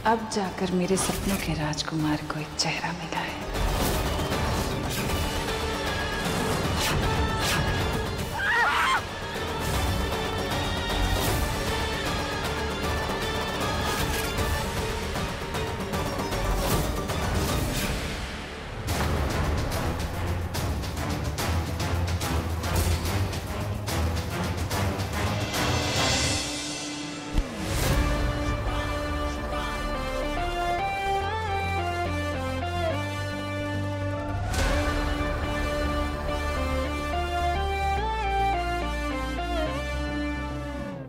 अब जाकर मेरे सपनों के राजकुमार को एक चेहरा मिला है।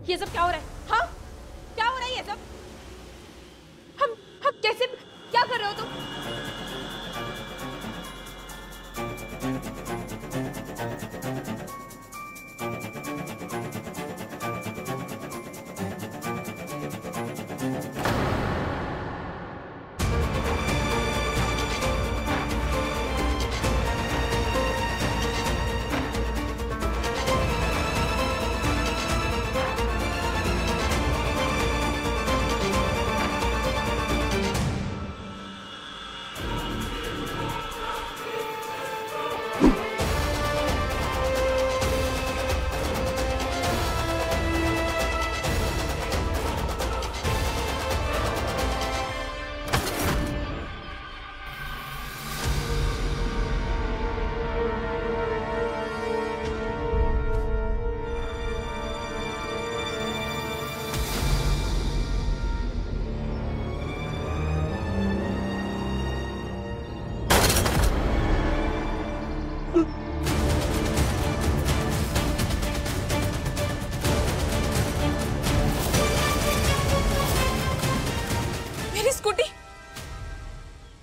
ये सब क्या हो रहा है? हाँ, क्या हो रहा है ये सब? हम कैसे, क्या कर रहे हो तुम?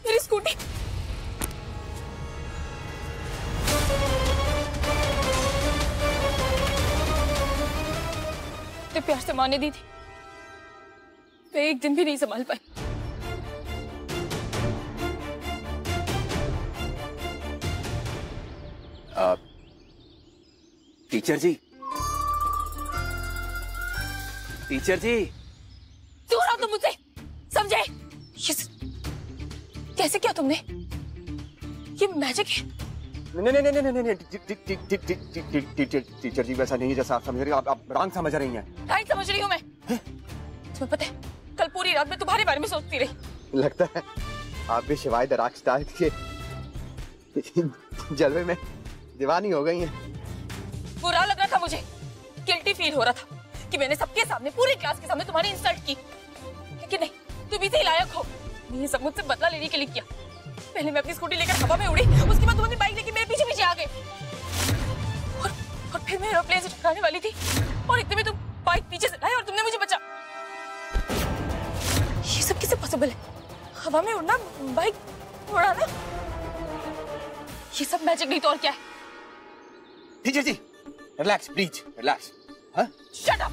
मेरी स्कूटी तो प्यार से माँ ने दी थी, मैं एक दिन भी नहीं संभाल पाई। टीचर जी, टीचर जी, दूर आओ तुम मुझसे, समझे? कैसे किया तुमने? ये मैजिक है। नहीं, टीचर जी वैसा नहीं है जैसा आप समझ रही हो। आप रॉन्ग समझ रही हैं। राइट समझ रही हूँ मैं। तुम्हें पता है, कल पूरी रात मैं तुम्हारे बारे में सोचती रही। लगता है आप भी शिवाय द रॉक स्टार के जलवे में दीवानी हो गई हैं। बुरा लग रहा था मुझे, गिल्टी फील हो रहा था कि मैंने सबके सामने, पूरी क्लास के सामने तुम्हारी इंसल्ट की। लेकिन नहीं, तुम इसी लायक हो। ये सब मुझसे बदला लेने के लिए किया। पहले मैं अपनी स्कूटी लेकर हवा में उड़ी, उसके बाद तुम अपनी बाइक लेकर मेरे पीछे पीछे आ गए, और फिर मैं एरोप्लेन से टकराने वाली थी और इतने में तुम बाइक पीछे से लाए और तुमने मुझे बचा। ये सब कैसे पॉसिबल है? हवा में उड़ना, बाइक उड़ाना, ये सब मैजिक नहीं तो और क्या है? Teacher ji relax please, relax. हाँ? Shut up.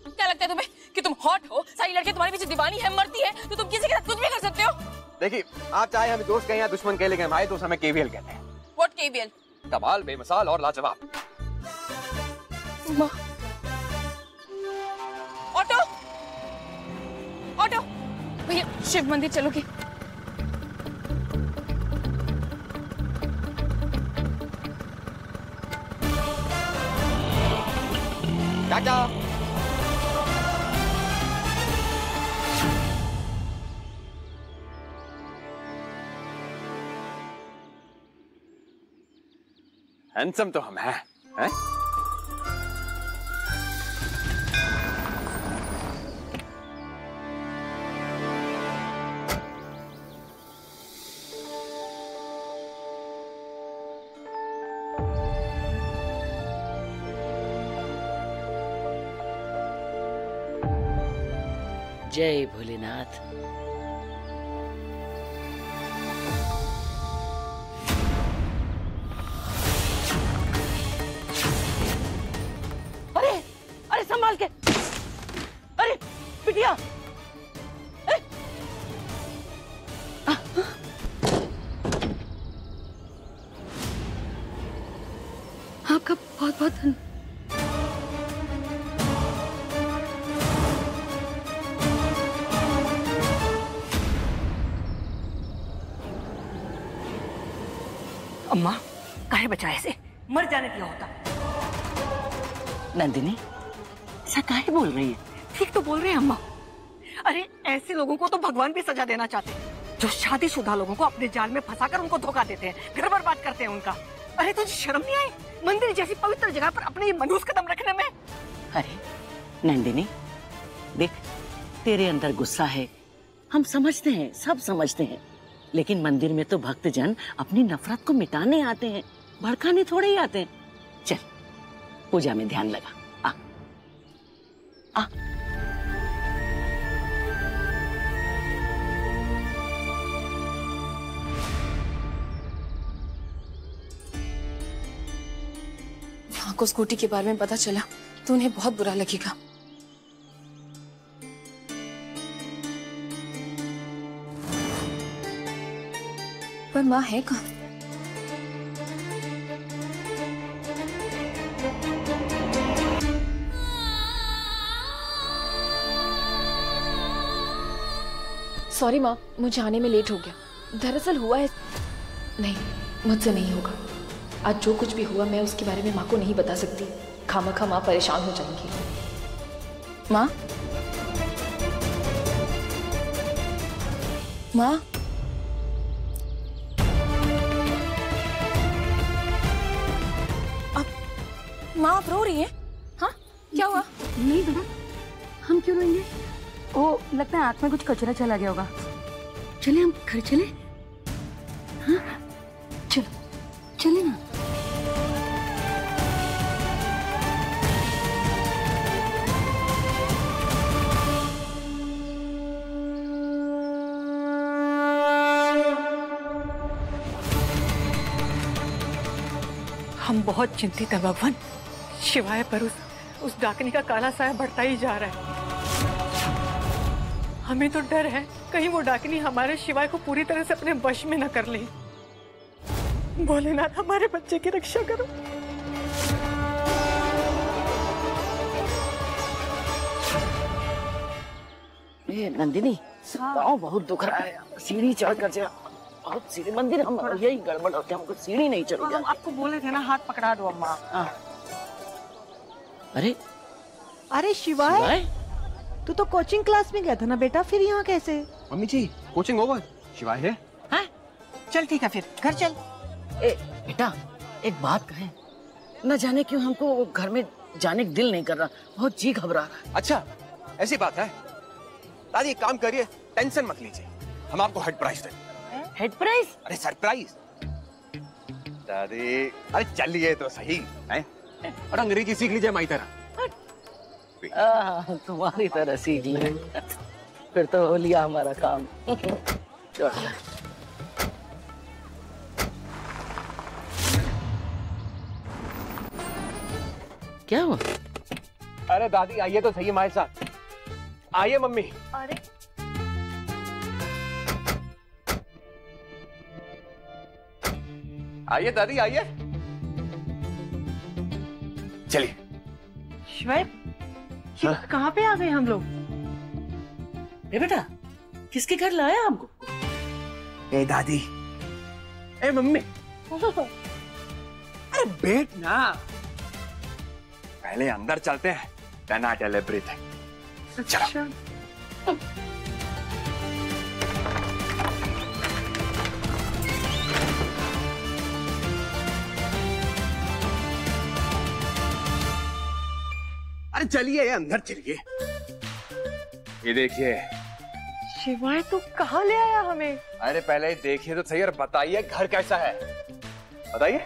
क्या लगता है तुम्हें कि तुम हॉट हो, सारी लड़कियां तुम्हारे पीछे दीवानी है, मरती है, तो तुम किसी के साथ कुछ भी कर सकते हो? देखिए, आप चाहे हमें दोस्त कहें या दुश्मन कह, लेकिन हमारे दोस्त हमें केवीएल कहते हैं। What KBL? कमाल, बेमिसाल और लाजवाब। ऑटो, ऑटो, भैया शिव मंदिर चलोगे? टाटा। हैंडसम तो हम हैं, हैं? जय भोलेनाथ। अरे अरे संभाल के, अरे बिटिया, बहुत धन्यवाद। अम्मा काहे बचाए से मर जाने दिया होता। नंदिनी ऐसा काहे बोल रही है? ठीक तो बोल रहे हैं अम्मा। अरे ऐसे लोगों को तो भगवान भी सजा देना चाहते हैं जो शादीशुदा लोगों को अपने जाल में फंसाकर उनको धोखा देते हैं, घर बर्बाद करते हैं उनका। अरे तुझे शर्म नहीं आई मंदिर जैसी पवित्र जगह पर अपने ये मनहूस कदम रखने में? अरे नंदिनी देख, तेरे अंदर गुस्सा है, हम समझते हैं, सब समझते हैं, लेकिन मंदिर में तो भक्तजन अपनी नफरत को मिटाने आते हैं, भड़काने थोड़े ही आते हैं। चल पूजा में ध्यान लगा। आ आ माँ को स्कूटी के बारे में पता चला तो उन्हें बहुत बुरा लगेगा। पर माँ है कहाँ? सॉरी माँ, मुझे आने में लेट हो गया। दरअसल हुआ है नहीं, मुझसे नहीं होगा। आज जो कुछ भी हुआ मैं उसके बारे में माँ को नहीं बता सकती, खामखा माँ परेशान हो जाएंगी। माँ, माँ, माँ आप रो रही हैं? हाँ क्या हुआ? नहीं बेटा, हम क्यों रोएंगे? वो लगता है आँख में कुछ कचरा चला गया होगा। चले हम घर चले? हाँ चलो चले ना। हम बहुत चिंतित हैं भगवान, शिवाय पर उस डाकनी का काला साया बढ़ता ही जा रहा है। हमें तो डर है कहीं वो डाकनी हमारे शिवाय को पूरी तरह से अपने वश में न कर ले। भोलेनाथ हमारे बच्चे की रक्षा करो। ये नंदिनी पाँव बहुत दुख रहा है, सीढ़ी चढ़ कर जा। बहुत सीढ़ी, मंदिर हम यही गड़बड़ होते हैं, हमको सीढ़ी नहीं चढ़ी जाती। आपको बोले थे ना हाथ पकड़ा दो अम्मा। अरे अरे शिवाय, तू तो कोचिंग क्लास में गया था ना बेटा, फिर यहाँ कैसे? मम्मी जी कोचिंग ओवर, शिवाय है। हाँ? चल ठीक है फिर घर चल। ए बेटा एक बात कहें, न जाने क्यों हमको घर में जाने का दिल नहीं कर रहा, बहुत जी घबरा रहा है। अच्छा ऐसी बात है दादी, एक काम करिए, टेंशन मत लीजिए, हम आपको हेड प्राइस देंगे। Head price? अरे सरप्राइज दादी, अरे चलिए तो सही है। और अंग्रेजी सीख लीजिए माई तरह। तुम्हारी तरह सीख ले, फिर तो हो लिया हमारा काम। क्या हुआ? अरे दादी आइए तो सही हमारे साथ, आइए मम्मी। अरे आइए दादी आइए, चलिए। शिवाय कहाँ पे आ गए हम लोग? ए बेटा किसके घर लाया हमको? ए दादी, ए मम्मी, अरे बैठ ना, पहले अंदर चलते हैं, then I tell everything। चलो। अरे चलिए अंदर चलिए। ये देखिए। शिवाय तू कहाँ ले आया हमें? अरे पहले देखिए तो सही और बताइए घर कैसा है, बताइए।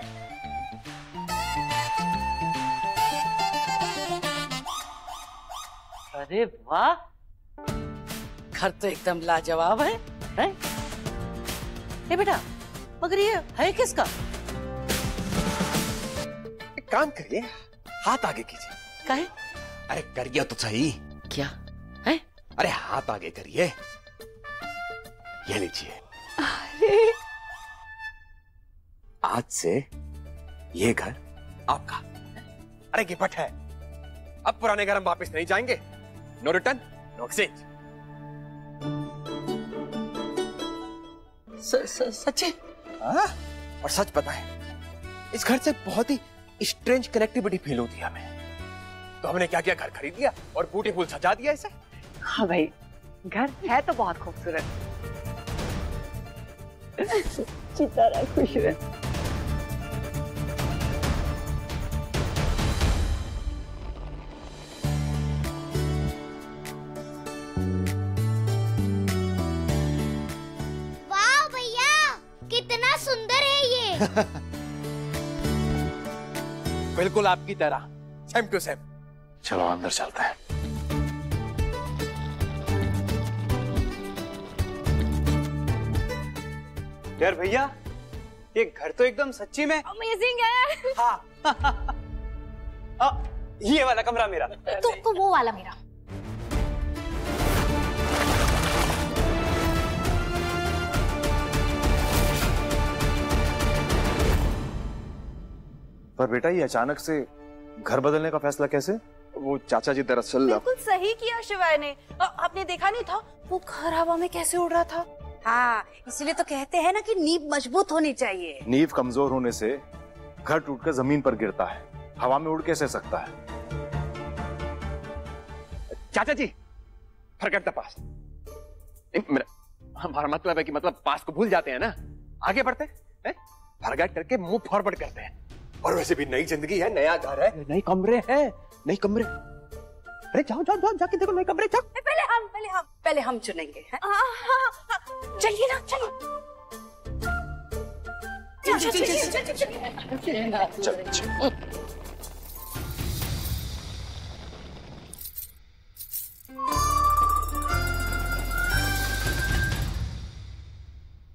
अरे वाह, घर तो एकदम लाजवाब है, हैं? ए बेटा मगर ये है किसका? एक काम करिए, हाथ आगे कीजिए। काहे? अरे करिए तो सही। क्या है? अरे हाथ आगे करिए, ये लीजिए। अरे आज से ये घर आपका। अरे गिफ्ट है, अब पुराने घर हम वापस नहीं जाएंगे। No return no exchange. सच्ची? हाँ? और सच बताएं, इस घर से बहुत ही स्ट्रेंज कनेक्टिविटी फील होती है हमें। तो हमने क्या किया, घर खरीद लिया और ब्यूटीफुल सजा दिया इसे। हाँ भाई, घर है तो बहुत खूबसूरत। चितारा खुश रहे। वाह भैया, कितना सुंदर है ये। बिल्कुल आपकी तरह, सेम टू सेम। चलो अंदर चलते हैं। यार भैया, ये घर तो एकदम सच्ची में अमेजिंग है। हाँ। ये वाला कमरा मेरा। तो वो वाला मेरा। पर बेटा ये अचानक से घर बदलने का फैसला कैसे? वो चाचा जी दरअसल बिल्कुल सही किया शिवाय ने। आपने देखा नहीं था वो घर हवा में कैसे उड़ रहा था? हाँ, इसलिए तो कहते हैं ना कि नींव मजबूत होनी चाहिए। नींव कमजोर होने से घर टूटकर जमीन पर गिरता है, हवा में उड़ कैसे सकता है? चाचा जी, फॉरगेट द पास्ट। हमारा मतलब है कि पास्ट को भूल जाते हैं ना, आगे बढ़ते हैं, फॉरगेट करके मूव फॉरवर्ड करते हैं। और वैसे भी नई जिंदगी है, नया घर है, नए कमरे हैं, नए कमरे। अरे जाओ जाओ जाओ, जाके देखो नए कमरे। जाओ। पहले हम चुनेंगे। चलिए ना, चलो।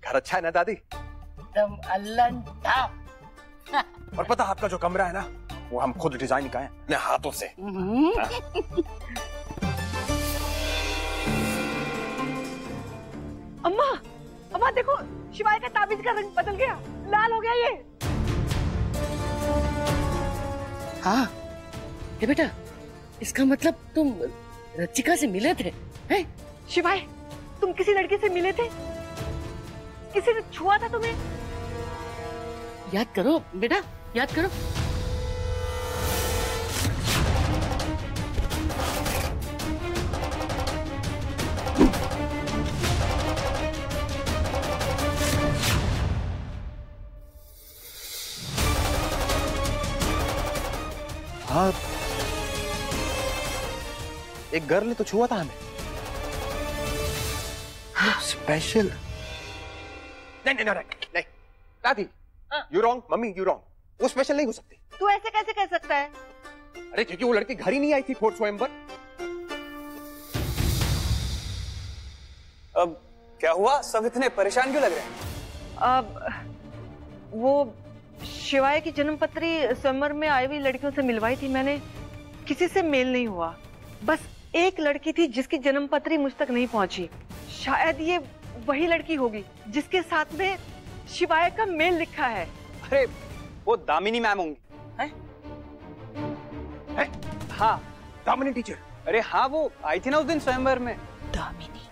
घर अच्छा है ना दादी? एकदम अल्लंटा। और पता आपका जो कमरा है ना, वो हम खुद डिजाइन का है अपने हाथों से। अम्मा देखो, शिवाय का ताबीज का रंग बदल गया, लाल हो गया ये। हाँ, ये बेटा, इसका मतलब तुम रचिका से मिले थे, हैं? शिवाय, तुम किसी लड़के से मिले थे? किसी ने छुआ था तुम्हें? याद करो बेटा, याद करो। हाँ, एक गर्ल ने तो छुआ था हमें। स्पेशल। नहीं दादी, you wrong, mummy you wrong. वो स्पेशल नहीं हो सकती। तू ऐसे कैसे कह सकता है? अरे क्योंकि वो लड़की घर ही नहीं आई थी फोर्थ स्वयंवर। अब क्या हुआ, सब इतने परेशान क्यों लग रहे हैं? अब वो शिवाय की जन्मपत्री स्वयंवर में आई हुई लड़कियों से मिलवाई थी मैंने, किसी से मेल नहीं हुआ। बस एक लड़की थी जिसकी जन्मपत्री मुझ तक नहीं पहुंची। शायद ये वही लड़की होगी जिसके साथ में शिवाय का मेल लिखा है। अरे वो दामिनी मैम होंगी। हाँ, दामिनी टीचर। अरे हाँ, वो आई थी ना उस दिन स्वयंवर में। दामिनी?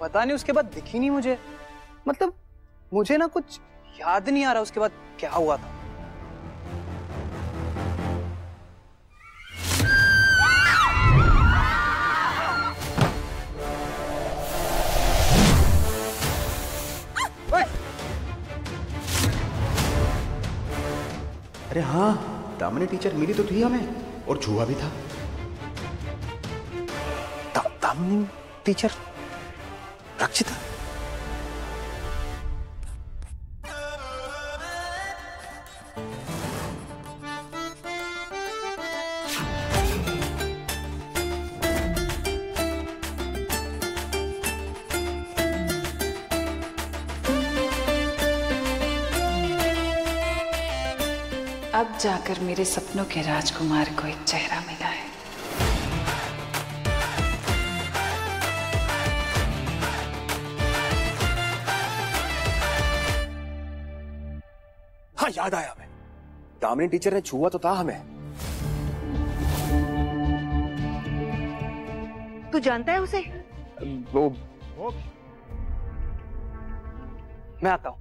पता नहीं उसके बाद दिखी नहीं मुझे। मतलब मुझे ना कुछ याद नहीं आ रहा उसके बाद क्या हुआ था। अरे हाँ, दामिनी टीचर मिली तो थी हमें और छुआ भी था। दामिनी टीचर रक्षिता। अब जाकर मेरे सपनों के राजकुमार को एक चेहरा मिला है। हाँ, याद आया हमें, दामिनी टीचर ने छुआ तो था हमें। तू जानता है उसे? वो मैं आता हूँ।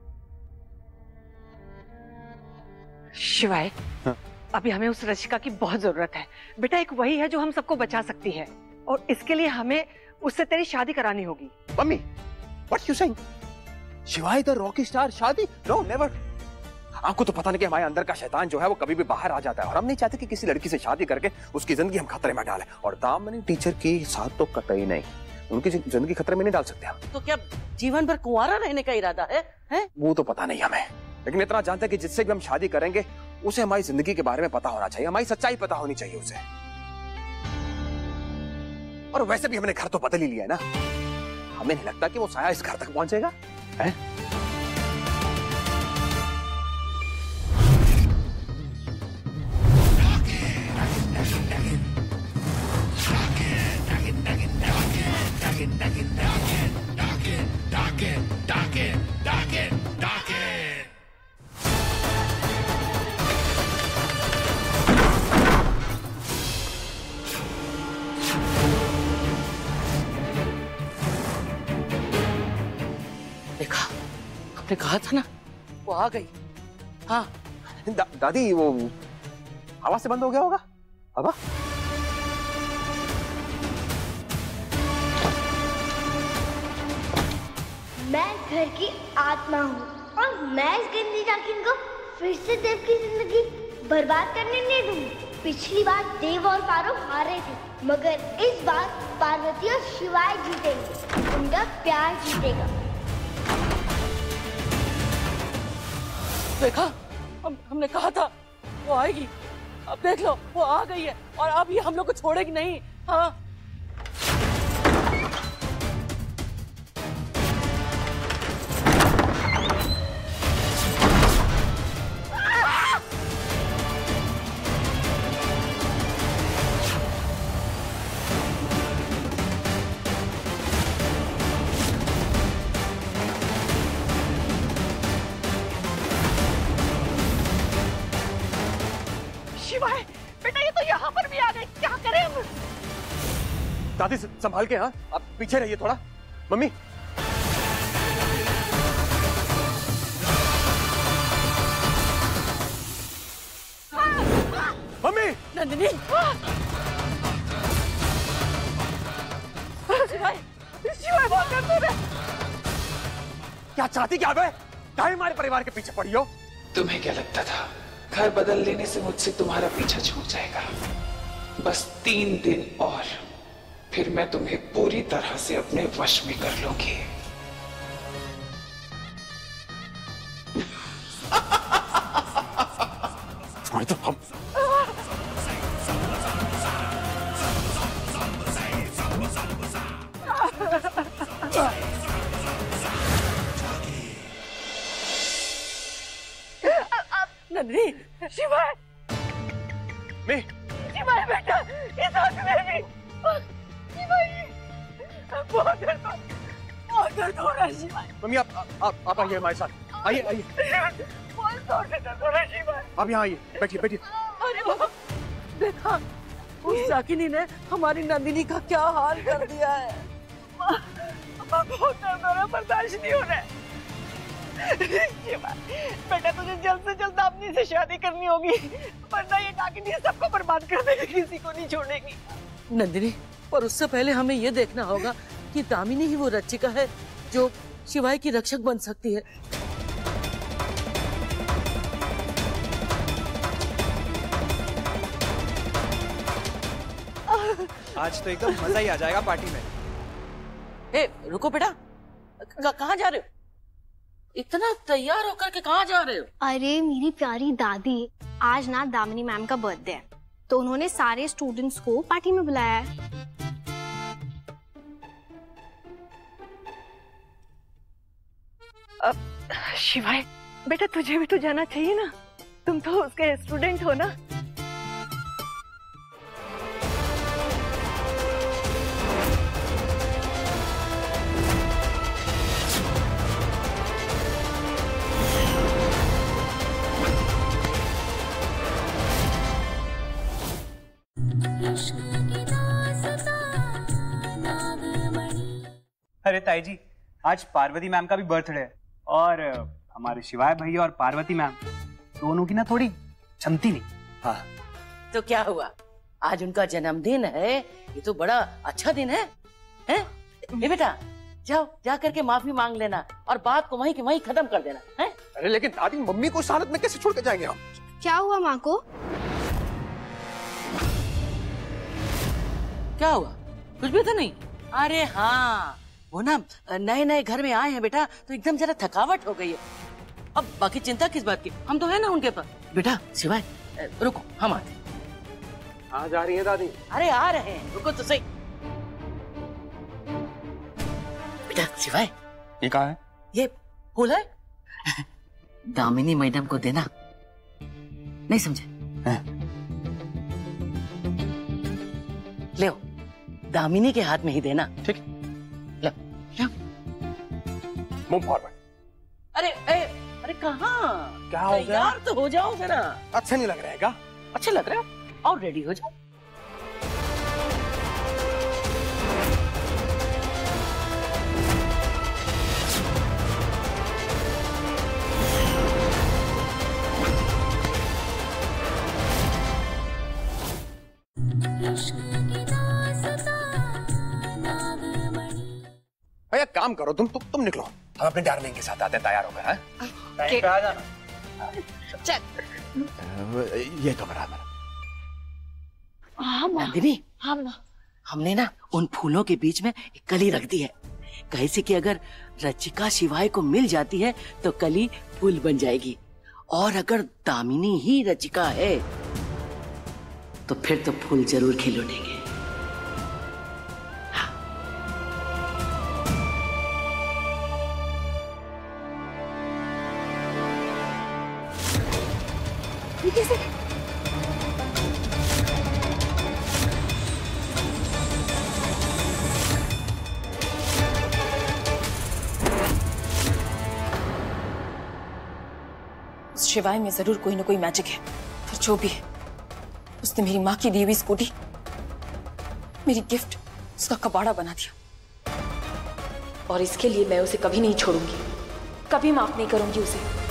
शिवाय, हाँ? अभी हमें उस रशिका की बहुत जरूरत है बेटा। एक वही है जो हम सबको बचा सकती है, और इसके लिए हमें उससे तेरी शादी करानी होगी। Mummy, what you saying? Shivaay the rocky star शादी? No, never. आपको तो पता नहीं कि हमारे अंदर का शैतान जो है वो कभी भी बाहर आ जाता है, और हम नहीं चाहते कि किसी लड़की से शादी करके उसकी जिंदगी हम खतरे में डालें। और दामिनी टीचर के साथ तो कतई नहीं, उनकी जिंदगी खतरे में नहीं डाल सकते हम। तो क्या जीवन भर कुंवारा रहने का इरादा है? वो तो पता नहीं हमें, लेकिन इतना जानते हैं कि जिससे भी हम शादी करेंगे उसे हमारी जिंदगी के बारे में पता होना चाहिए, हमारी सच्चाई पता होनी चाहिए उसे। और वैसे भी हमने घर तो बदल ही लिया है ना, हमें नहीं लगता कि वो साया इस घर तक पहुंचेगा, है? देखा, आपने कहा था ना, वो आ गई। हाँ दादी, वो हवा से बंद हो गया होगा। हवा? मैं घर की आत्मा हूँ, और मैं इस गंदी डाकिन को फिर से देव की जिंदगी बर्बाद करने नहीं दूंगी। पिछली बार देव और पारो हारे थे, मगर इस बार पार्वती और शिवाय जीतेंगे। उनका प्यार जीतेगा। देखा, हमने कहा था वो आएगी। अब देख लो, वो आ गई है, और अब ये हम लोग को छोड़ेगी नहीं। हाँ, बेटा ये तो यहाँ पर भी आ गए, क्या करें हम? दादी संभाल के, हाँ आप पीछे रहिए थोड़ा। मम्मी, मम्मी, नंदिनी, शिवाय, शिवाय बहुत दर्द है। क्या चाहती क्या है? काहे हमारे परिवार के पीछे पड़ी हो? तुम्हें क्या लगता था घर बदल लेने से मुझसे तुम्हारा पीछा छूट जाएगा? बस 3 दिन और, फिर मैं तुम्हें पूरी तरह से अपने वश में कर लूंगी। तो हम नंदिनी, शिवाय, शिवाय बेटा, इस आंख में भी शिवाय, बहुत दर्द हो रहा है शिवाय। मम्मी, आप आइए हमारे साथ, आइए आइए। बहुत जोर से दर्द हो रहा है शिवाय। आप यहाँ आइए, बैठिए बैठिए। अरे बाबा, देखा उस डाकिनी ने हमारी नंदिनी का क्या हाल कर दिया है। बहुत दर्द हो रहा है, बर्दाश्त नहीं हो रहा है। बेटा तुझे जल्द से जल्द दामिनी से शादी करनी होगी, वरना ये डाकिनी सबको बर्बाद कर देगी, किसी को नहीं छोड़ेगी। नंदिनी, पर उससे पहले हमें ये देखना होगा कि दामिनी ही वो रचिका है जो शिवाय की रक्षक बन सकती है। आज तो एकदम मजा ही आ जाएगा पार्टी में। ए, रुको बेटा, कहाँ जा रहे हो? इतना तैयार होकर के कहाँ जा रहे हो? अरे मेरी प्यारी दादी, आज ना दामिनी मैम का बर्थडे है, तो उन्होंने सारे स्टूडेंट्स को पार्टी में बुलाया है। शिवाय बेटा, तुझे भी तो जाना चाहिए ना, तुम तो उसके स्टूडेंट हो ना। इश्क की दास्तां अरे ताई जी, आज पार्वती मैम का भी बर्थडे है और हमारे शिवाय भैया और पार्वती मैम दोनों की ना थोड़ी जमती नहीं। हाँ तो क्या हुआ, आज उनका जन्मदिन है, ये तो बड़ा अच्छा दिन है, हैं? ए बेटा जाओ, जा करके माफी मांग लेना और बात को वहीं की वहीं खत्म कर देना है। अरे लेकिन दादी, मम्मी को इस हालत में कैसे छोड़ के जाएंगे हम? क्या हुआ माँ को? क्या हुआ, कुछ भी तो नहीं। अरे हाँ, वो ना नए नए घर में आए हैं बेटा, तो एकदम जरा थकावट हो गई है। अब बाकी चिंता किस बात की, हम तो है ना उनके पास। बेटा शिवाय रुको, हम आते। कहाँ जा रही है दादी? अरे आ रहे हैं, रुको तो सही। बेटा शिवाय, ये कहाँ है? ये फूल है, दामिनी मैडम को देना, नहीं समझे? ले दामिनी के हाथ में ही देना। ठीक, लो लो। Move forward. अरे अरे कहाँ, क्या हो गया? तैयार तो हो जाओ जरा। अच्छा नहीं लग रहा है क्या? अच्छा लग रहा है, और रेडी हो जाओ। भैया काम करो, तुम निकलो, हम अपने डार्लिंग के साथ आते हैं, तैयार हो गए? टाइम पे आ जाना। ये कमरा हमारा। नंदिनी, हमने ना उन फूलों के बीच में एक कली रख दी है, कैसे कि अगर रचिका शिवाय को मिल जाती है तो कली फूल बन जाएगी, और अगर दामिनी ही रचिका है तो फिर तो फूल जरूर खिल उठेंगे। कैसे? उस शिवाय में जरूर कोई ना कोई मैजिक है, फिर जो भी है, उसने मेरी माँ की दी हुई स्कूटी, मेरी गिफ्ट, उसका कबाड़ा बना दिया, और इसके लिए मैं उसे कभी नहीं छोड़ूंगी, कभी माफ नहीं करूंगी उसे।